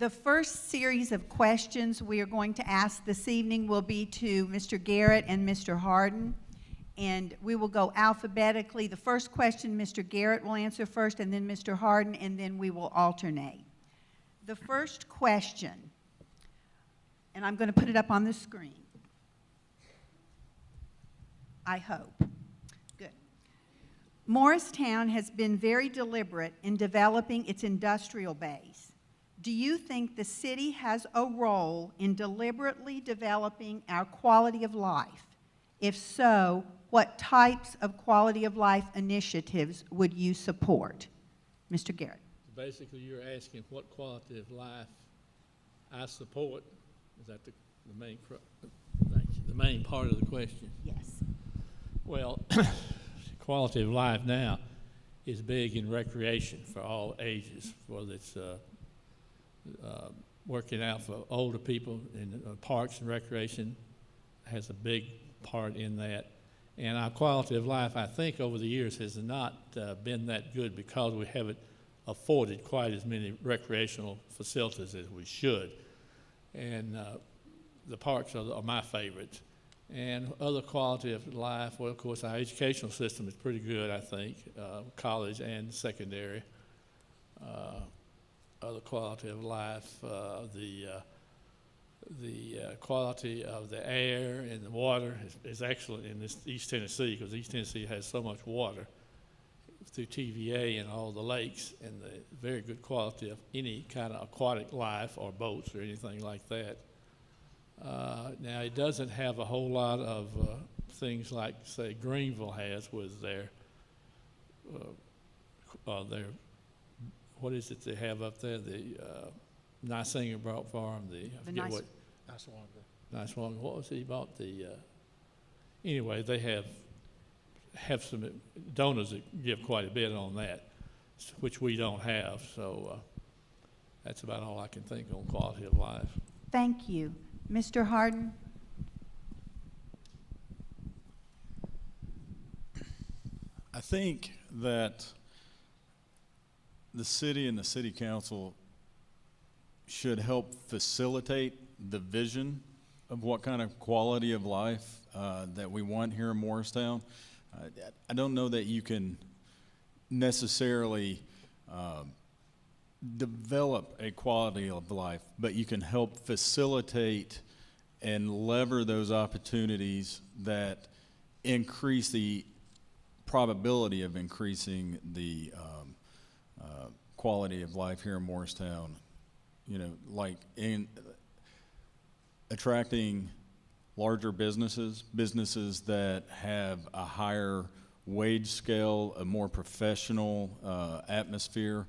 The first series of questions we are going to ask this evening will be to Mr. Garrett and Mr. Hardin, and we will go alphabetically. The first question Mr. Garrett will answer first, and then Mr. Hardin, and then we will alternate. The first question, and I'm going to put it up on the screen. I hope. Good. Morristown has been very deliberate in developing its industrial base. Do you think the city has a role in deliberately developing our quality of life? If so, what types of quality of life initiatives would you support? Mr. Garrett. Basically, you're asking what quality of life I support. Is that the main part of the question? Yes. Well, quality of life now is big in recreation for all ages, whether it's working out for older people in parks and recreation has a big part in that. And our quality of life, I think, over the years has not been that good because we haven't afforded quite as many recreational facilities as we should. And the parks are my favorites. And other quality of life, well, of course, our educational system is pretty good, I think, college and secondary. Other quality of life, the quality of the air and the water is excellent in this East Tennessee, because East Tennessee has so much water through TVA and all the lakes, and the very good quality of any kind of aquatic life or boats or anything like that. Now, it doesn't have a whole lot of things like, say, Greenville has with their what is it they have up there? The Nysinger Farm, Nice-Wanga. What was it he bought? Anyway, they have some donors that give quite a bit on that, which we don't have. So that's about all I can think on quality of life. Thank you. Mr. Hardin? I think that the city and the city council should help facilitate the vision of what kind of quality of life that we want here in Morristown. I don't know that you can necessarily develop a quality of life, but you can help facilitate and lever those opportunities that increase the probability of increasing the quality of life here in Morristown. You know, like in attracting larger businesses that have a higher wage scale, a more professional atmosphere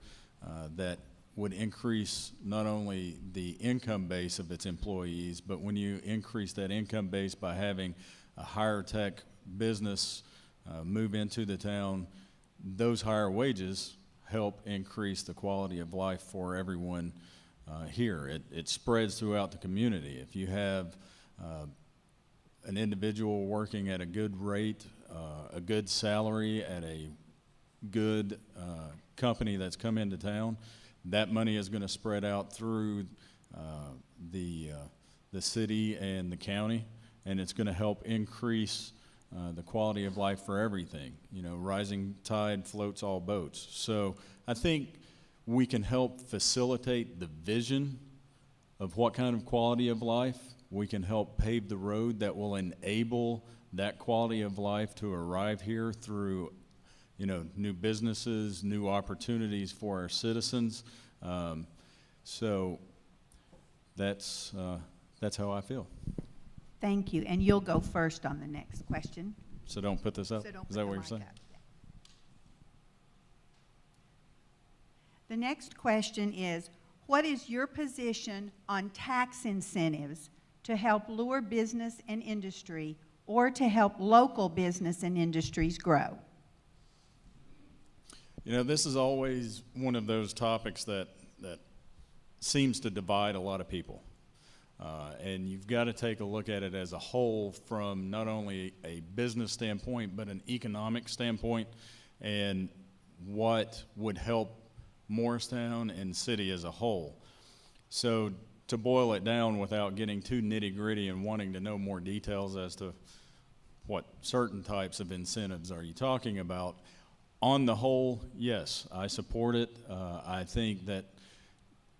that would increase not only the income base of its employees, but when you increase that income base by having a higher tech business move into the town, those higher wages help increase the quality of life for everyone here. It spreads throughout the community. If you have an individual working at a good rate, a good salary at a good company that's come into town, that money is going to spread out through the city and the county, and it's going to help increase the quality of life for everything. You know, rising tide floats all boats. So I think we can help facilitate the vision of what kind of quality of life. We can help pave the road that will enable that quality of life to arrive here through, you know, new businesses, new opportunities for our citizens. So that's how I feel. Thank you. And you'll go first on the next question. So don't put this up? So don't Is put that the what you're mic saying? up. Yeah. The next question is, what is your position on tax incentives to help lure business and industry, or to help local business and industries grow? You know, this is always one of those topics that seems to divide a lot of people. And you've got to take a look at it as a whole from not only a business standpoint, but an economic standpoint, and what would help Morristown and city as a whole. So to boil it down without getting too nitty-gritty and wanting to know more details as to what certain types of incentives are you talking about, on the whole, yes, I support it. I think that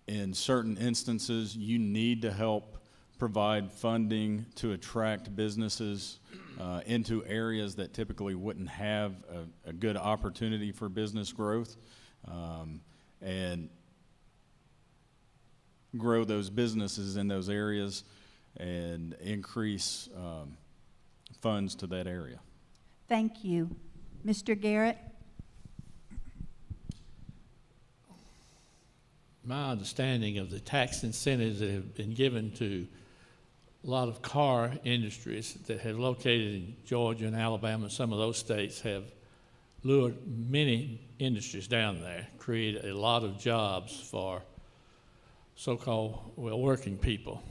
in certain instances, you need to help provide funding to attract businesses into areas that typically wouldn't have a good opportunity for business growth, and grow those businesses in those areas and increase funds to that area. Thank you. Mr. Garrett? My understanding of the tax incentives that have been given to a lot of car industries that have located in Georgia and Alabama, some of those states have lured many industries down there, created a lot of jobs for so-called working people.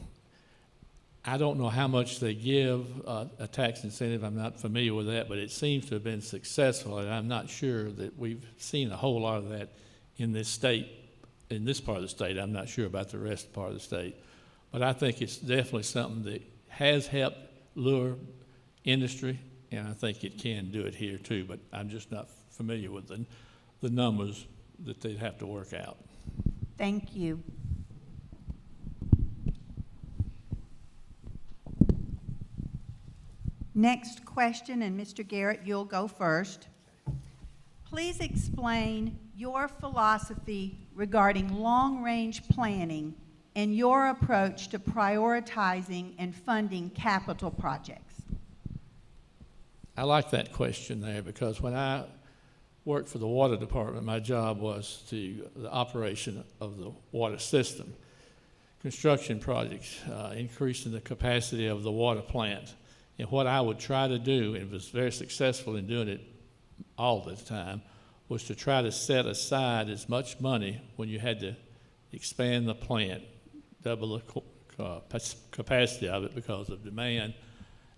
I don't know how much they give a tax incentive. I'm not familiar with that, but it seems to have been successful, and I'm not sure that we've seen a whole lot of that in this state, in this part of the state. I'm not sure about the rest of the part of the state. But I think it's definitely something that has helped lure industry, and I think it can do it here too, but I'm just not familiar with the numbers that they'd have to work out. Thank you. Next question, and Mr. Garrett, you'll go first. Please explain your philosophy regarding long-range planning and your approach to prioritizing and funding capital projects. I like that question there because when I worked for the water department, my job was the operation of the water system, construction projects, increasing the capacity of the water plant. And what I would try to do, and was very successful in doing it all the time, was to try to set aside as much money when you had to expand the plant, double the capacity of it because of demand.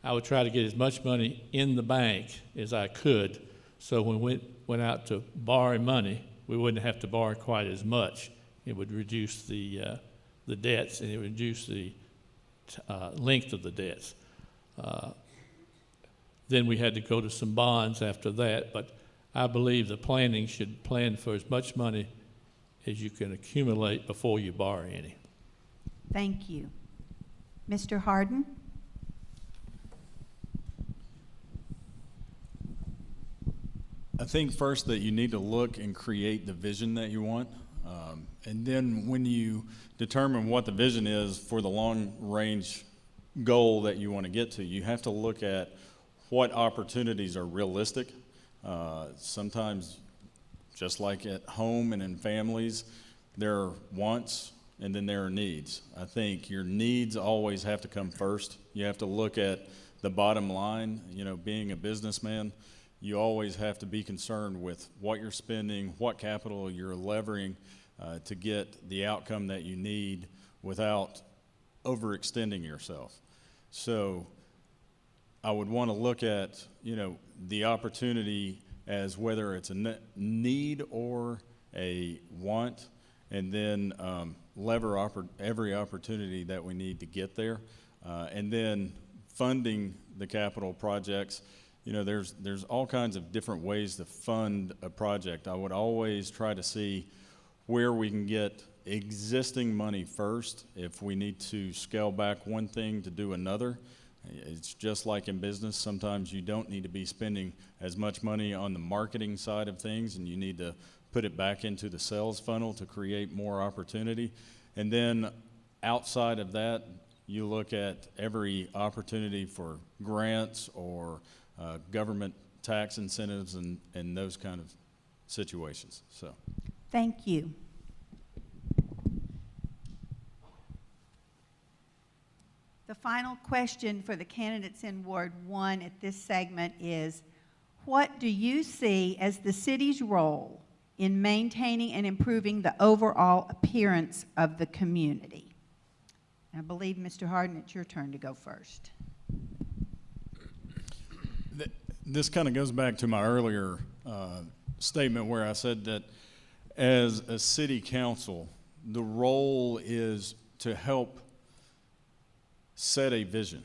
I would try to get as much money in the bank as I could, so when we went out to borrow money, we wouldn't have to borrow quite as much. It would reduce the debts, and it would reduce the length of the debts. Then we had to go to some bonds after that, but I believe the planning should plan for as much money as you can accumulate before you borrow any. Thank you. Mr. Hardin? I think first that you need to look and create the vision that you want. And then when you determine what the vision is for the long-range goal that you want to get to, you have to look at what opportunities are realistic. Sometimes, just like at home and in families, there are wants and then there are needs. I think your needs always have to come first. You have to look at the bottom line. You know, being a businessman, you always have to be concerned with what you're spending, what capital you're levering to get the outcome that you need without overextending yourself. So I would want to look at, you know, the opportunity as whether it's a need or a want, and then lever every opportunity that we need to get there. And then funding the capital projects. You know, there's all kinds of different ways to fund a project. I would always try to see where we can get existing money first. If we need to scale back one thing to do another, it's just like in business. Sometimes you don't need to be spending as much money on the marketing side of things, and you need to put it back into the sales funnel to create more opportunity. And then outside of that, you look at every opportunity for grants or government tax incentives and those kind of situations. So, Thank you. The final question for the candidates in Ward 1 at this segment is, what do you see as the city's role in maintaining and improving the overall appearance of the community? I believe, Mr. Hardin, it's your turn to go first. This kind of goes back to my earlier statement where I said that as a city council, the role is to help set a vision.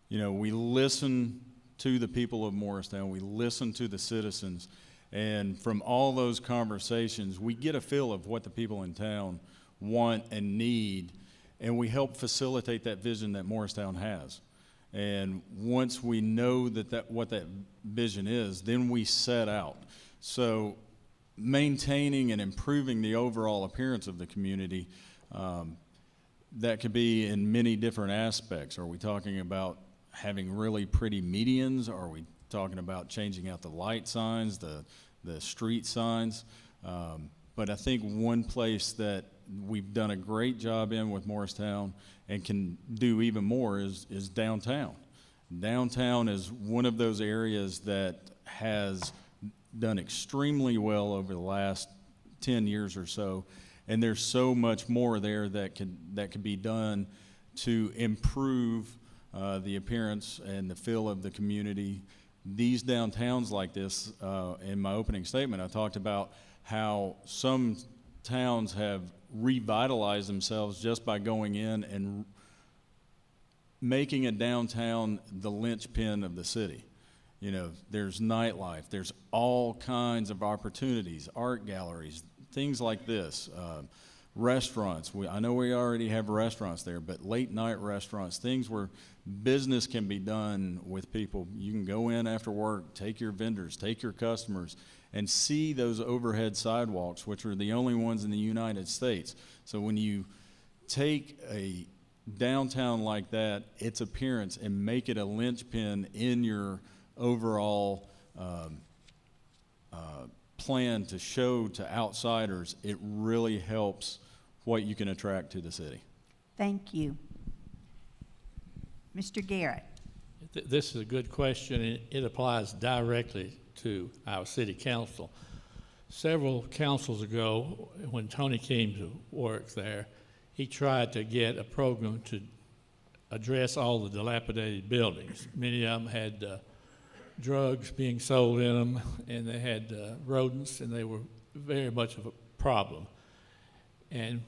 You know, we listen to the people of Morristown, we listen to the citizens, and from all those conversations, we get a feel of what the people in town want and need, and we help facilitate that vision that Morristown has. And once we know what that vision is, then we set out. So maintaining and improving the overall appearance of the community, that could be in many different aspects. Are we talking about having really pretty medians? Are we talking about changing out the light signs, the street signs? But I think one place that we've done a great job in with Morristown and can do even more is downtown. Downtown is one of those areas that has done extremely well over the last 10 years or so, and there's so much more there that could be done to improve the appearance and the feel of the community. These downtowns like this, in my opening statement, I talked about how some towns have revitalized themselves just by going in and making a downtown the linchpin of the city. You know, there's nightlife, there's all kinds of opportunities, art galleries, things like this, restaurants. I know we already have restaurants there, but late night restaurants, things where business can be done with people. You can go in after work, take your vendors, take your customers, and see those overhead sidewalks, which are the only ones in the United States. So when you take a downtown like that, its appearance, and make it a linchpin in your overall plan to show to outsiders, it really helps what you can attract to the city. Thank you. Mr. Garrett. This is a good question, and it applies directly to our city council. Several councils ago, when Tony came to work there, he tried to get a program to address all the dilapidated buildings. Many of them had drugs being sold in them, and they had rodents, and they were very much of a problem. And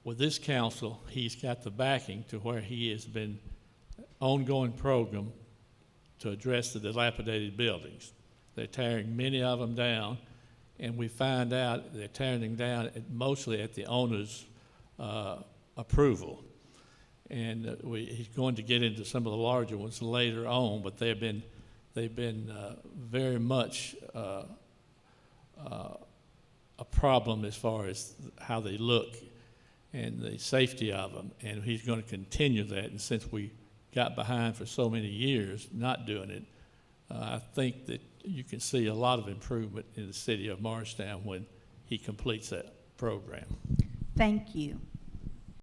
with this council, he's got the backing to where he has been ongoing program to address the dilapidated buildings. They're tearing many of them down, and we find out they're tearing them down mostly at the owner's approval. And he's going to get into some of the larger ones later on, but they've been very much a problem as far as how they look and the safety of them. And he's going to continue that. And since we got behind for so many years not doing it, I think that you can see a lot of improvement in the city of Morristown when he completes that program. Thank you.